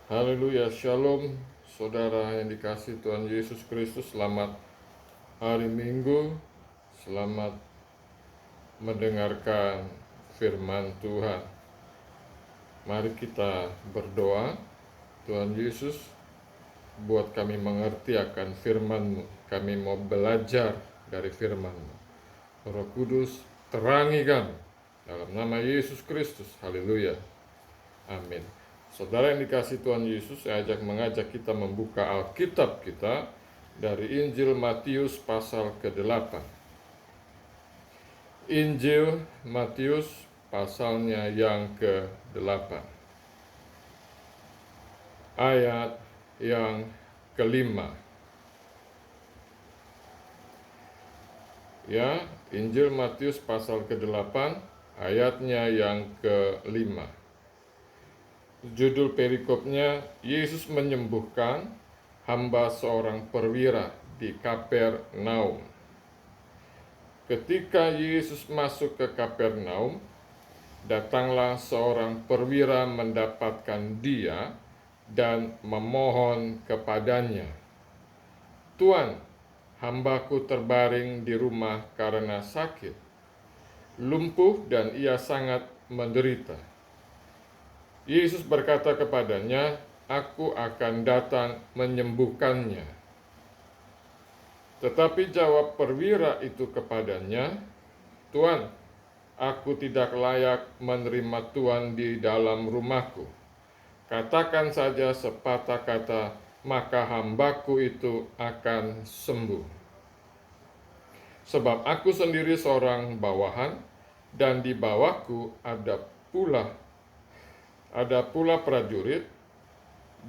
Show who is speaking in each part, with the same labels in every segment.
Speaker 1: Haleluya, shalom saudara yang dikasihi Tuhan Yesus Kristus. Selamat hari Minggu, selamat mendengarkan firman Tuhan. Mari kita berdoa. Tuhan Yesus, buat kami mengerti akan firman-Mu. Kami mau belajar dari firman-Mu. Roh Kudus, terangi kami dalam nama Yesus Kristus. Haleluya, amin. Saudara yang dikasihi Tuhan Yesus, saya mengajak kita membuka Alkitab kita dari Injil Matius pasal ke-8. Injil Matius pasalnya yang ke-8. Ayat yang ke-5. Ya, Injil Matius pasal ke-8, ayatnya yang ke-5. Judul perikopnya, Yesus menyembuhkan hamba seorang perwira di Kapernaum. Ketika Yesus masuk ke Kapernaum, datanglah seorang perwira mendapatkan dia dan memohon kepadanya, "Tuan, hambaku terbaring di rumah karena sakit, lumpuh dan ia sangat menderita." Yesus berkata kepadanya, "Aku akan datang menyembuhkannya." Tetapi jawab perwira itu kepadanya, "Tuan, aku tidak layak menerima Tuan di dalam rumahku. Katakan saja sepatah kata, maka hambaku itu akan sembuh. Sebab aku sendiri seorang bawahan, dan di bawahku ada pula prajurit.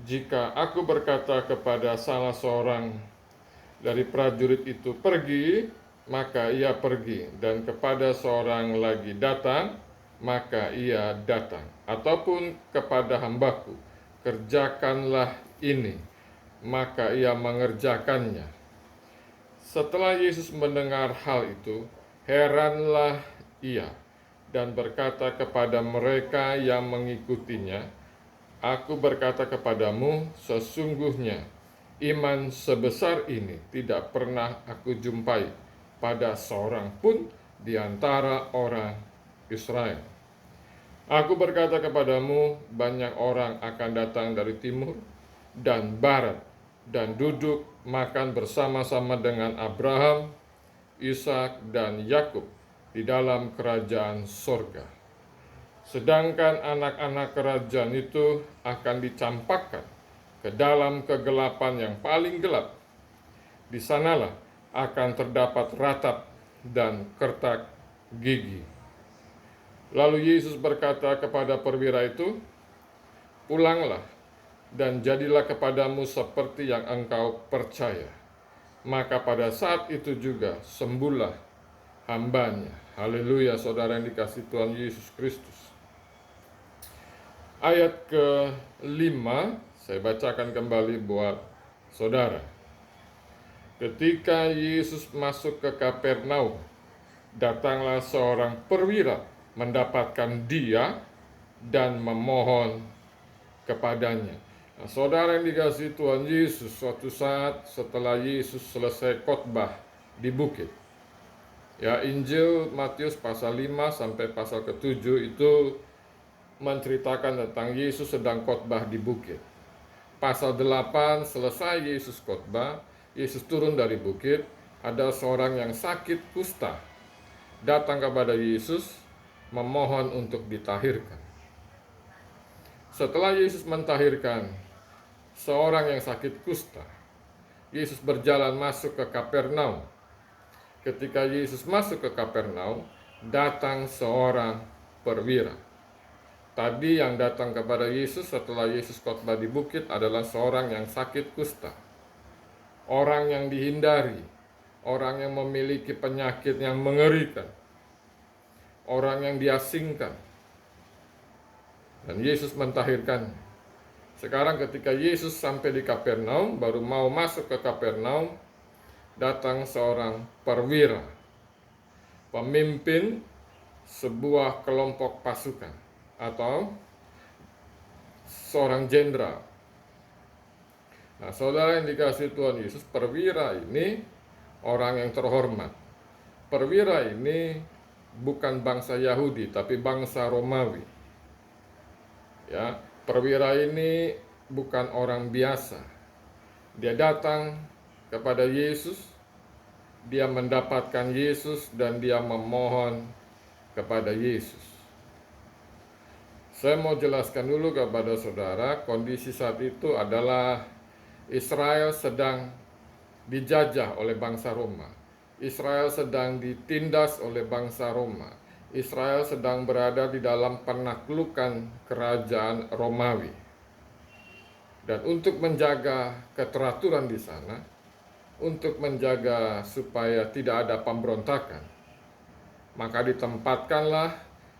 Speaker 1: Jika aku berkata kepada salah seorang dari prajurit itu, 'Pergi,' maka ia pergi, dan kepada seorang lagi, 'Datang,' maka ia datang. Ataupun kepada hambaku, 'Kerjakanlah ini,' maka ia mengerjakannya." Setelah Yesus mendengar hal itu, heranlah ia dan berkata kepada mereka yang mengikutinya, "Aku berkata kepadamu, sesungguhnya iman sebesar ini tidak pernah aku jumpai pada seorang pun di antara orang Israel. Aku berkata kepadamu, banyak orang akan datang dari timur dan barat dan duduk makan bersama-sama dengan Abraham, Ishak, dan Yakub di dalam kerajaan sorga. Sedangkan anak-anak kerajaan itu akan dicampakkan ke dalam kegelapan yang paling gelap. Di sanalah akan terdapat ratap dan kertak gigi." Lalu Yesus berkata kepada perwira itu, "Pulanglah dan jadilah kepadamu seperti yang engkau percaya." Maka pada saat itu juga sembuhlah hambanya. Haleluya, saudara yang dikasihi Tuhan Yesus Kristus. Ayat ke-5 saya bacakan kembali buat saudara. Ketika Yesus masuk ke Kapernaum, datanglah seorang perwira mendapatkan dia dan memohon kepadanya. Nah, saudara yang dikasihi Tuhan Yesus, suatu saat setelah Yesus selesai khotbah di bukit, ya, Injil Matius pasal 5 sampai pasal ke-7 itu menceritakan tentang Yesus sedang khotbah di bukit. Pasal 8 selesai Yesus khotbah, Yesus turun dari bukit, ada seorang yang sakit kusta datang kepada Yesus memohon untuk ditahirkan. Setelah Yesus mentahirkan seorang yang sakit kusta, Yesus berjalan masuk ke Kapernaum. Ketika Yesus masuk ke Kapernaum, datang seorang perwira. Tadi yang datang kepada Yesus setelah Yesus khotbah di bukit adalah seorang yang sakit kusta. Orang yang dihindari, orang yang memiliki penyakit yang mengerikan, orang yang diasingkan. Dan Yesus mentahirkan. Sekarang ketika Yesus sampai di Kapernaum, baru mau masuk ke Kapernaum, datang seorang perwira, pemimpin sebuah kelompok pasukan, atau seorang jenderal Nah, saudara yang dikasihi Tuhan Yesus, perwira ini orang yang terhormat. Perwira ini bukan bangsa Yahudi, tapi bangsa Romawi. Ya, perwira ini bukan orang biasa. Dia datang kepada Yesus, dia mendapatkan Yesus, dan dia memohon kepada Yesus. Saya mau jelaskan dulu kepada saudara, kondisi saat itu adalah Israel sedang dijajah oleh bangsa Roma. Israel sedang ditindas oleh bangsa Roma. Israel sedang berada di dalam penaklukan kerajaan Romawi. Dan untuk menjaga keteraturan di sana, untuk menjaga supaya tidak ada pemberontakan, maka ditempatkanlah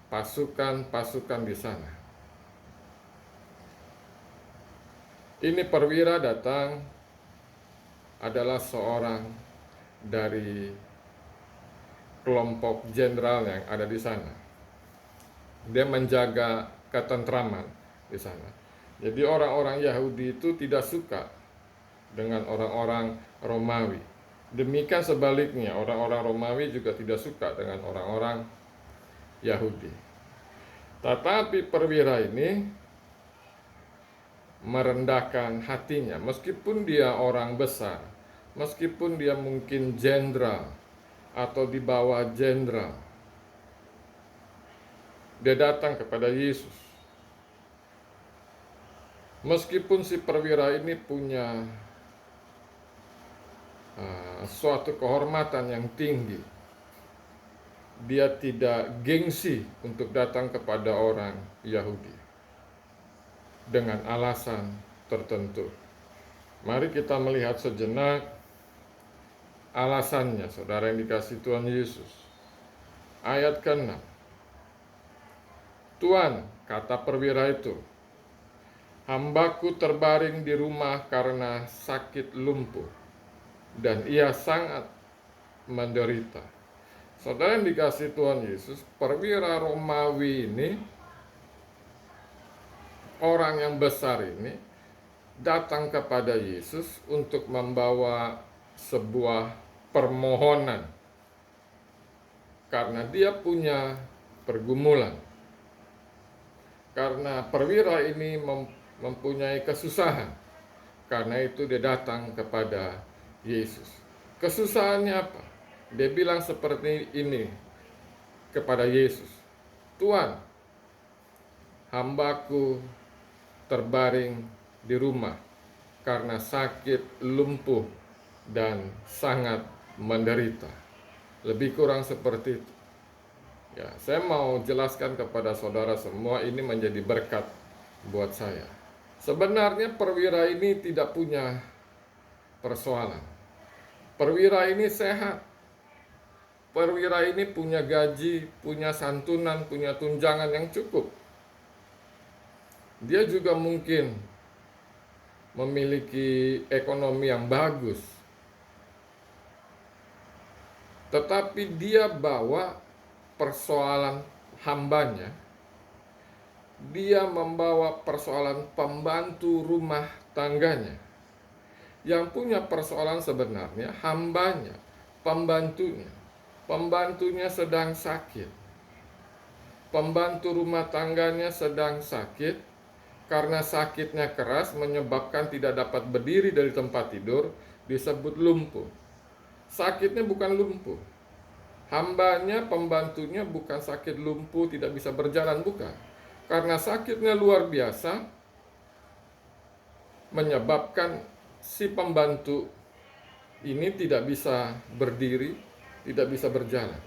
Speaker 1: pasukan-pasukan di sana. Ini perwira datang adalah seorang dari kelompok jenderal yang ada di sana. Dia menjaga ketentraman di sana. Jadi orang-orang Yahudi itu tidak suka dengan orang-orang Romawi. Demikian sebaliknya, orang-orang Romawi juga tidak suka dengan orang-orang Yahudi. Tetapi perwira ini merendahkan hatinya, meskipun dia orang besar, meskipun dia mungkin jenderal atau di bawah jenderal, dia datang kepada Yesus. Meskipun si perwira ini punya suatu kehormatan yang tinggi, dia tidak gengsi untuk datang kepada orang Yahudi dengan alasan tertentu. Mari kita melihat sejenak alasannya, saudara yang dikasihi Tuhan Yesus. Ayat ke-6. Tuan, kata perwira itu, hambaku terbaring di rumah karena sakit lumpuh, dan ia sangat menderita. Saudara yang dikasihi Tuhan Yesus, perwira Romawi ini, orang yang besar ini, datang kepada Yesus untuk membawa sebuah permohonan karena dia punya pergumulan, karena perwira ini mempunyai kesusahan. Karena itu dia datang kepada Yesus. Kesusahannya apa? Dia bilang seperti ini kepada Yesus, Tuan, hambaku terbaring di rumah karena sakit lumpuh dan sangat menderita. Lebih kurang seperti itu. Ya, saya mau jelaskan kepada saudara semua, ini menjadi berkat buat saya. Sebenarnya perwira ini tidak punya persoalan. Perwira ini sehat. Perwira ini punya gaji, punya santunan, punya tunjangan yang cukup. Dia juga mungkin memiliki ekonomi yang bagus. Tetapi dia bawa persoalan hambanya. Dia membawa persoalan pembantu rumah tangganya. Yang punya persoalan sebenarnya hambanya, pembantunya. Pembantunya sedang sakit. Pembantu rumah tangganya sedang sakit. Karena sakitnya keras menyebabkan tidak dapat berdiri dari tempat tidur, disebut lumpuh. Sakitnya bukan lumpuh. Hambanya, pembantunya bukan sakit lumpuh, tidak bisa berjalan, bukan. Karena sakitnya luar biasa, menyebabkan si pembantu ini tidak bisa berdiri, tidak bisa berjalan.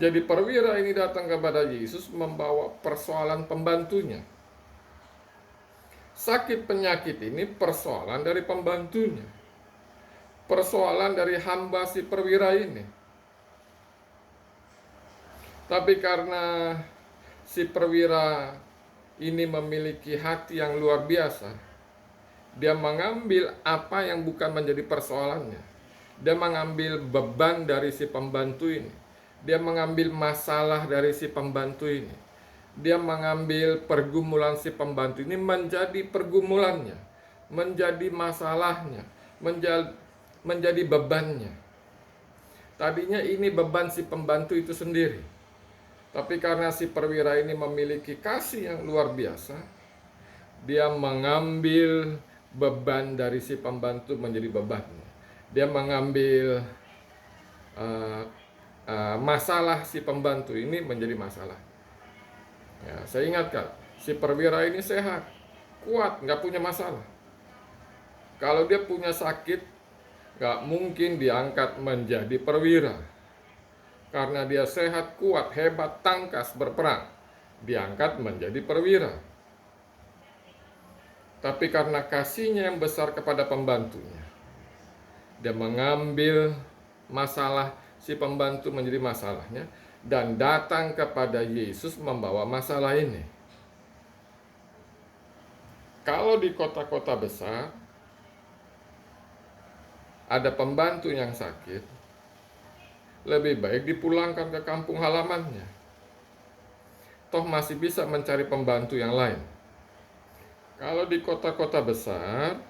Speaker 1: Jadi perwira ini datang kepada Yesus membawa persoalan pembantunya. Sakit penyakit ini persoalan dari pembantunya, persoalan dari hamba si perwira ini. Tapi karena si perwira ini memiliki hati yang luar biasa, dia mengambil apa yang bukan menjadi persoalannya. Dia mengambil beban dari si pembantu ini. Dia mengambil masalah dari si pembantu ini. Dia mengambil pergumulan si pembantu ini menjadi pergumulannya. menjadi masalahnya, menjadi bebannya. Tadinya ini beban si pembantu itu sendiri, tapi karena si perwira ini memiliki kasih yang luar biasa, dia mengambil beban dari si pembantu menjadi bebannya. Dia mengambil masalah si pembantu ini menjadi masalah. Ya, saya ingatkan, si perwira ini sehat, kuat, nggak punya masalah. Kalau dia punya sakit, nggak mungkin diangkat menjadi perwira. Karena dia sehat, kuat, hebat, tangkas, berperang, diangkat menjadi perwira. Tapi karena kasihnya yang besar kepada pembantunya, dia mengambil masalah si pembantu menjadi masalahnya, dan datang kepada Yesus membawa masalah ini. Kalau di kota-kota besar ada pembantu yang sakit, lebih baik dipulangkan ke kampung halamannya. Toh masih bisa mencari pembantu yang lain. Kalau di kota-kota besar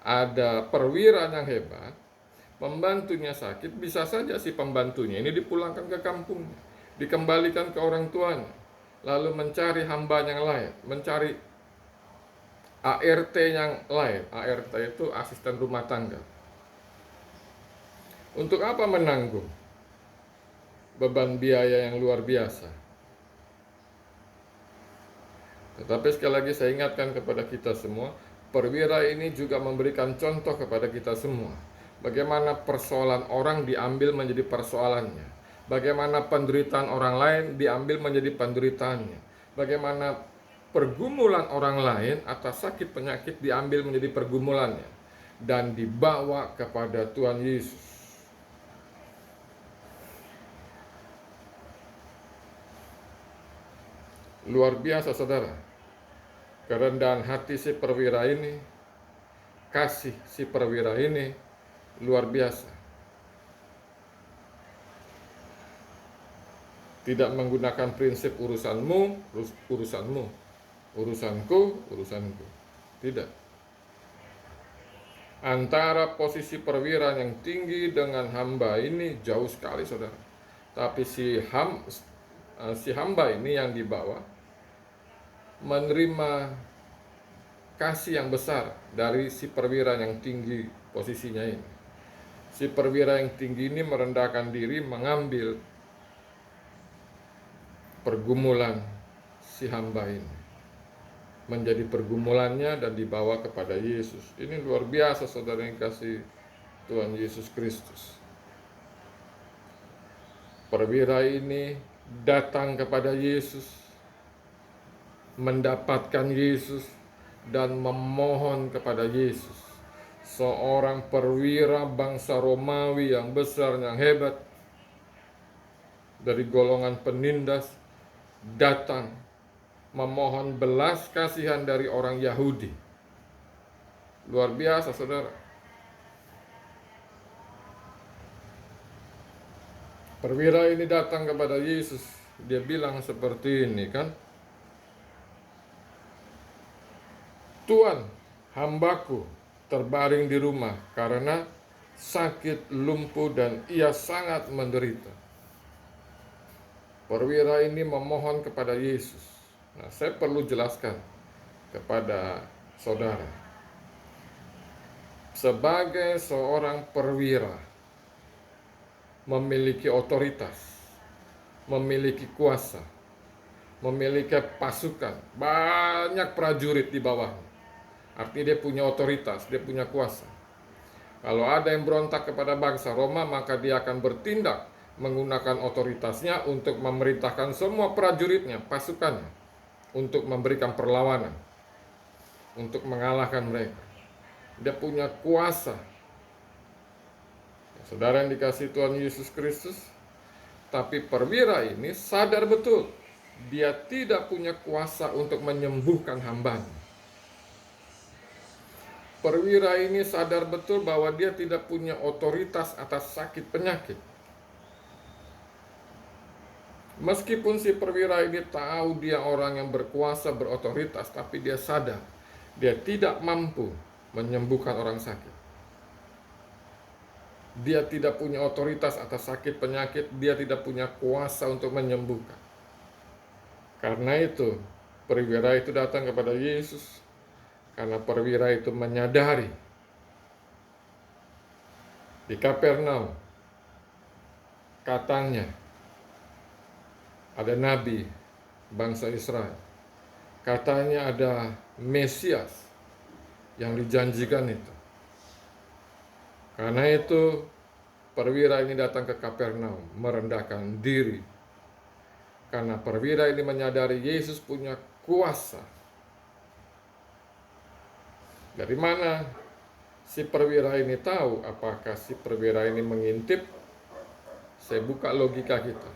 Speaker 1: ada perwira yang hebat, pembantunya sakit, bisa saja si pembantunya ini dipulangkan ke kampungnya, dikembalikan ke orang tuanya, lalu mencari hamba yang lain, mencari ART yang lain. ART itu asisten rumah tangga. Untuk apa menanggung beban biaya yang luar biasa? Tetapi sekali lagi saya ingatkan kepada kita semua, perwira ini juga memberikan contoh kepada kita semua. Bagaimana persoalan orang diambil menjadi persoalannya. Bagaimana penderitaan orang lain diambil menjadi penderitaannya. Bagaimana pergumulan orang lain atas sakit penyakit diambil menjadi pergumulannya. Dan dibawa kepada Tuhan Yesus. Luar biasa saudara. Kerendahan hati si perwira ini, kasih si perwira ini luar biasa. Tidak menggunakan prinsip urusanmu, urusanmu, urusanku. Tidak. Antara posisi perwira yang tinggi dengan hamba ini jauh sekali saudara. Tapi si hamba ini yang dibawa menerima kasih yang besar dari si perwira yang tinggi posisinya ini. Si perwira yang tinggi ini merendahkan diri, mengambil pergumulan si hamba ini menjadi pergumulannya dan dibawa kepada Yesus. Ini luar biasa saudara yang kasih Tuhan Yesus Kristus. Perwira ini datang kepada Yesus, mendapatkan Yesus, dan memohon kepada Yesus. Seorang perwira bangsa Romawi yang besar, yang hebat, dari golongan penindas, datang memohon belas kasihan dari orang Yahudi. Luar biasa saudara. Perwira ini datang kepada Yesus. Dia bilang seperti ini kan, Tuhan, hambaku terbaring di rumah karena sakit, lumpuh, dan ia sangat menderita. Perwira ini memohon kepada Yesus. Nah, saya perlu jelaskan kepada saudara. Sebagai seorang perwira, memiliki otoritas, memiliki kuasa, memiliki pasukan, banyak prajurit di bawahnya. Artinya dia punya otoritas, dia punya kuasa. Kalau ada yang berontak kepada bangsa Roma, maka dia akan bertindak menggunakan otoritasnya untuk memerintahkan semua prajuritnya, pasukannya, untuk memberikan perlawanan, untuk mengalahkan mereka. Dia punya kuasa. Saudara yang dikasihi Tuhan Yesus Kristus, tapi perwira ini sadar betul, dia tidak punya kuasa untuk menyembuhkan hambanya. Perwira ini sadar betul bahwa dia tidak punya otoritas atas sakit penyakit. Meskipun si perwira ini tahu dia orang yang berkuasa, berotoritas, tapi dia sadar Dia tidak mampu menyembuhkan orang sakit. Dia tidak punya otoritas atas sakit penyakit, dia tidak punya kuasa untuk menyembuhkan. Karena itu, perwira itu datang kepada Yesus, karena perwira itu menyadari di Kapernaum katanya ada nabi bangsa Israel, katanya ada Mesias yang dijanjikan itu. Karena itu perwira ini datang ke Kapernaum merendahkan diri, karena perwira ini menyadari Yesus punya kuasa. Dari mana si perwira ini tahu? Apakah si perwira ini mengintip? Saya buka logika kita.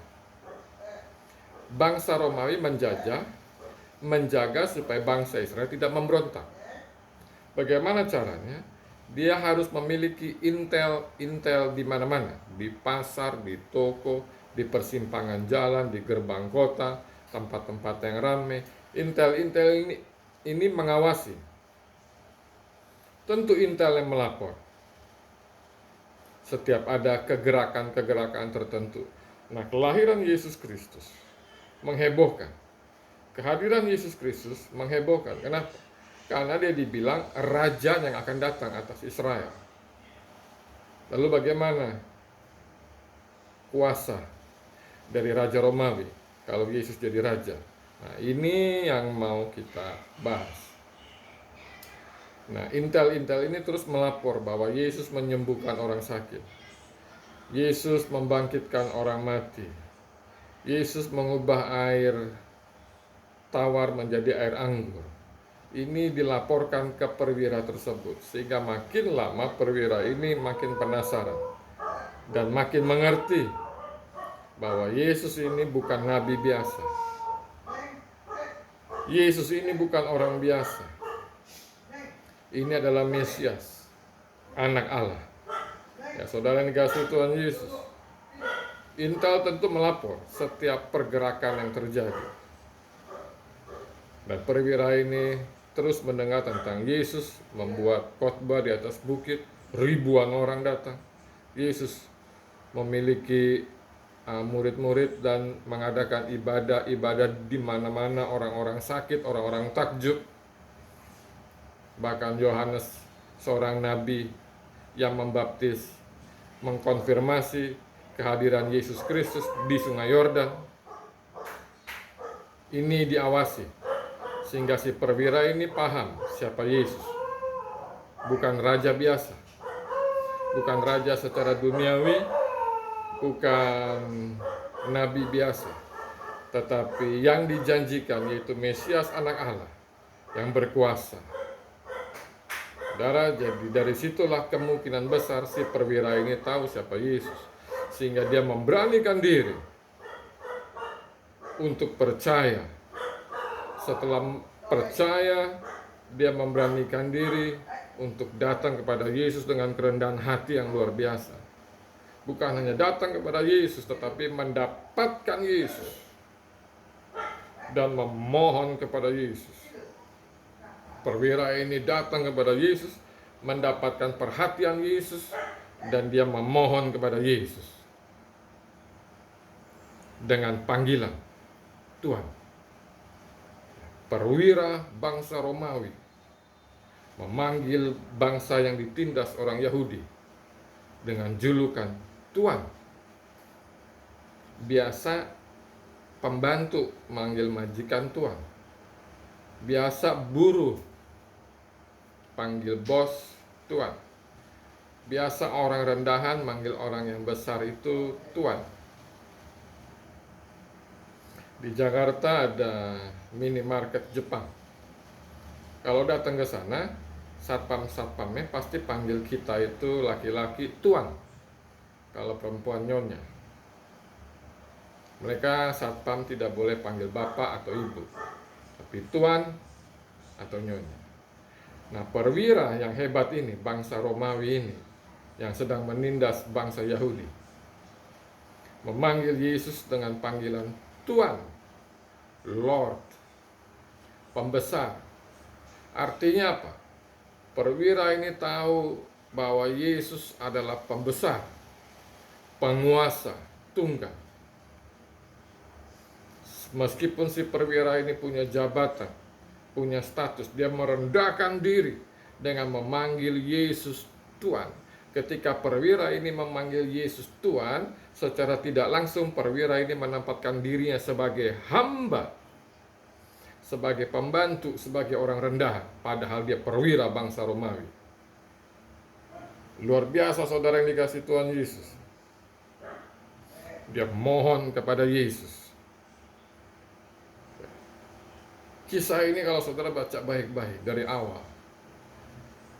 Speaker 1: Bangsa Romawi menjaga supaya bangsa Israel tidak memberontak. Bagaimana caranya? Dia harus memiliki intel di mana-mana, di pasar, di toko, di persimpangan jalan, di gerbang kota, tempat-tempat yang ramai. Intel ini mengawasi. Tentu intel yang melapor setiap ada kegerakan-kegerakan tertentu. Nah, kelahiran Yesus Kristus menghebohkan. Kehadiran Yesus Kristus menghebohkan. Kenapa? Karena dia dibilang raja yang akan datang atas Israel. Lalu bagaimana kuasa dari Raja Romawi kalau Yesus jadi raja? Nah, ini yang mau kita bahas. Nah, intel ini terus melapor bahwa Yesus menyembuhkan orang sakit. Yesus membangkitkan orang mati. Yesus mengubah air tawar menjadi air anggur. Ini dilaporkan ke perwira tersebut, sehingga makin lama perwira ini makin penasaran dan makin mengerti bahwa Yesus ini bukan nabi biasa. Yesus ini bukan orang biasa. Ini adalah Mesias, anak Allah. Ya, saudara yang dikasihi Tuhan Yesus, intel tentu melapor setiap pergerakan yang terjadi. Dan perwira ini terus mendengar tentang Yesus membuat khotbah di atas bukit, ribuan orang datang. Yesus memiliki murid-murid dan mengadakan ibadah di mana-mana, orang-orang sakit, orang-orang takjub. Bahkan Yohanes, seorang nabi yang membaptis, mengkonfirmasi kehadiran Yesus Kristus di Sungai Yordan. Ini diawasi sehingga si perwira ini paham siapa Yesus. Bukan raja biasa, bukan raja secara duniawi, bukan nabi biasa, tetapi yang dijanjikan yaitu Mesias, anak Allah yang berkuasa. Saudara, jadi dari situlah kemungkinan besar si perwira ini tahu siapa Yesus, sehingga dia memberanikan diri untuk percaya. Setelah percaya, dia memberanikan diri untuk datang kepada Yesus dengan kerendahan hati yang luar biasa. Bukan hanya datang kepada Yesus, tetapi mendapatkan Yesus dan memohon kepada Yesus. Perwira ini datang kepada Yesus, mendapatkan perhatian Yesus, dan dia memohon kepada Yesus dengan panggilan Tuhan. Perwira bangsa Romawi memanggil bangsa yang ditindas orang Yahudi dengan julukan Tuan. Biasa pembantu manggil majikan Tuan. Biasa buruh panggil bos Tuan. Biasa orang rendahan manggil orang yang besar itu Tuan. Di Jakarta ada minimarket Jepang. Kalau datang ke sana, satpam-satpamnya pasti panggil kita itu laki-laki Tuan. Kalau perempuan nyonya. Mereka satpam tidak boleh panggil bapak atau ibu, tapi Tuan atau nyonya. Nah, perwira yang hebat ini, bangsa Romawi ini, yang sedang menindas bangsa Yahudi, memanggil Yesus dengan panggilan Tuan, Lord, pembesar, Artinya apa? Perwira ini tahu bahwa Yesus adalah pembesar, penguasa, tunggal. Meskipun si perwira ini punya jabatan, punya status, dia merendahkan diri dengan memanggil Yesus Tuhan. Ketika perwira ini memanggil Yesus Tuhan, secara tidak langsung perwira ini menempatkan dirinya sebagai hamba, sebagai pembantu, sebagai orang rendah, padahal dia perwira bangsa Romawi. Luar biasa saudara yang dikasih Tuhan Yesus. Dia mohon kepada Yesus. Kisah ini kalau saudara baca baik-baik dari awal,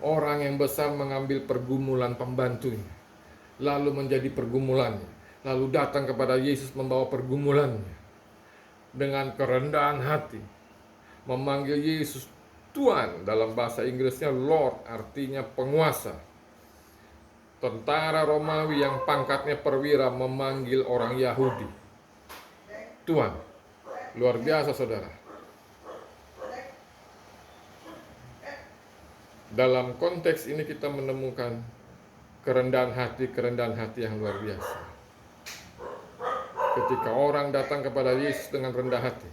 Speaker 1: orang yang besar mengambil pergumulan pembantunya, lalu menjadi pergumulannya, lalu datang kepada Yesus membawa pergumulannya dengan kerendahan hati, memanggil Yesus Tuhan. Dalam bahasa Inggrisnya Lord, artinya penguasa. Tentara Romawi yang pangkatnya perwira memanggil orang Yahudi Tuhan. Luar biasa saudara. Dalam konteks ini kita menemukan kerendahan hati yang luar biasa. Ketika orang datang kepada Yesus dengan rendah hati,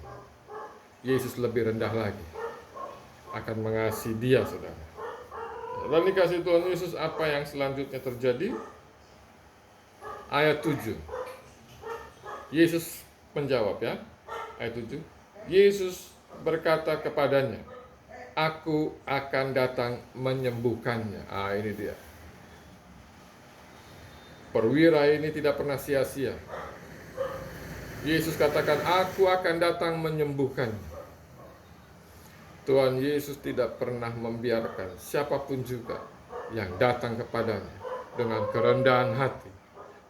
Speaker 1: Yesus lebih rendah lagi akan mengasihi dia, saudara. Dan dikasih Tuhan Yesus, apa yang selanjutnya terjadi? Ayat 7. Yesus menjawab ya. Ayat 7. Yesus berkata kepadanya, Aku akan datang menyembuhkannya. Ini dia. Perwira ini tidak pernah sia-sia. Yesus katakan, Aku akan datang menyembuhkannya. Tuhan Yesus tidak pernah membiarkan siapapun juga yang datang kepadanya dengan kerendahan hati,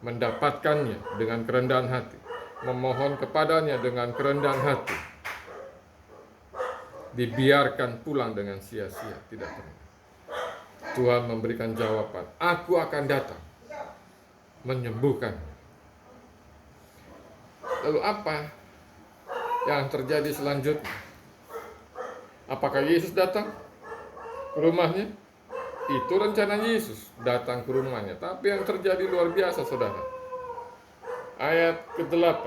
Speaker 1: mendapatkannya dengan kerendahan hati, memohon kepadanya dengan kerendahan hati, dibiarkan pulang dengan sia-sia. Tidak pernah. Tuhan memberikan jawaban, Aku akan datang menyembuhkan. Lalu apa yang terjadi selanjutnya? Apakah Yesus datang ke rumahnya? Itu rencana Yesus, datang ke rumahnya. Tapi yang terjadi luar biasa saudara. Ayat ke-8.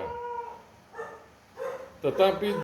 Speaker 1: Tetapi